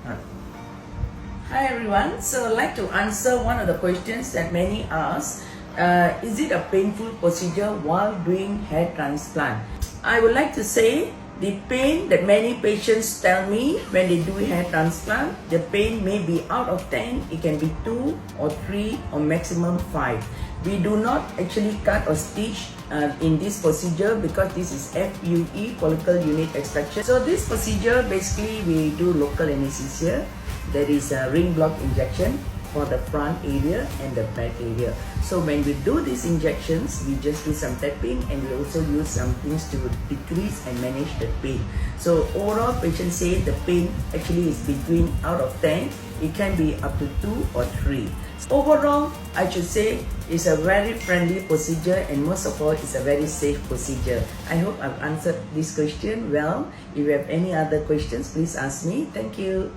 Hi everyone, so I'd like to answer one of the questions that many ask. Is it a painful procedure while doing hair transplant? I would like to say the pain that many patients tell me when they do hair transplant, the pain may be out of 10, it can be 2 or 3 or maximum 5. We do not actually cut or stitch in this procedure because this is FUE, follicle unit extraction. So this procedure basically we do local anesthesia. There is a ring block injection for the front area and the back area. So when we do these injections, we just do some tapping and we also use some things to decrease and manage the pain. So overall, patients say the pain actually is between out of 10, it can be up to 2 or 3. So overall, I should say it's a very friendly procedure and most of all, it's a very safe procedure. I hope I've answered this question well. If you have any other questions, please ask me. Thank you.